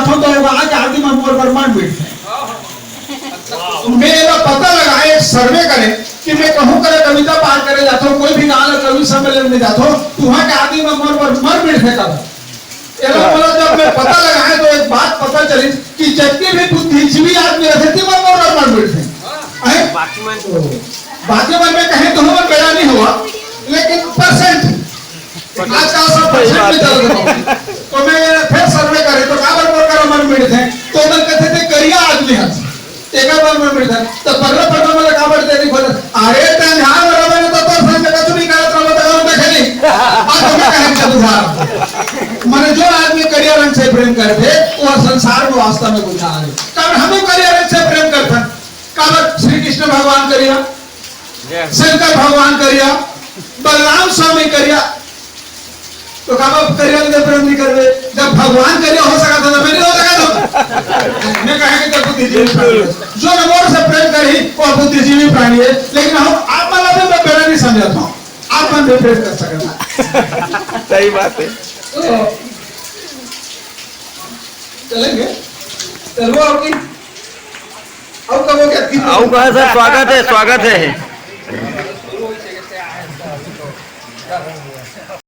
जाता तो वहां के आदमी में मोर पर मन बैठते मेरा पता लगा एक सर्वे करे कि मैं कहूँ करे कविता पाठ करे जाता हूँ कोई भी गाना कवि सम्मेलन में जाता हूँ तो वहां के आदमी में मोर पर मन बैठे का जब मैं पता लगाए तो एक बात पता चली कि जितने भी बुद्धिजीवी आदमी रहते थे वो मोर पर मन बैठे बाकी मन में कहें तो हम बेड़ा नहीं हुआ लेकिन परसेंट आज का सब परसेंट में चल रहा तो मैं फिर सर्वे करे तो काबर मोर का मन बैठे थे तो उधर कहते थे करिया आदमी है एक बार मन बैठा तो पगला पगला मला काबर दे नहीं बोला अरे त्या ध्यान बरोबर तो संग का तुम्ही करत राहतो तर देखली आज तुम्ही काय चल माने जो आदमी करिया रंग से प्रेम करते वो संसार में वास्तव में कुछ आगे कारण हम करिया रंग से प्रेम करते हैं काबर श्री कृष्ण भगवान करिया शंकर भगवान करिया बलराम स्वामी करिया तो काबर करिया के प्रेम नहीं करवे जब भगवान करिया हो सका था मैं नहीं हो सका था मैं कहे कि बुद्धिजीवी प्राणी जो मोर से प्रेम करी वो बुद्धिजीवी प्राणी है लेकिन हम आप वाला में मैं बेड़ा नहीं समझता हूँ आप मन में प्रेम कर सकता सही बात है तो चलेंगे चलो आपकी अब कब हो गया आओ कहा सर स्वागत है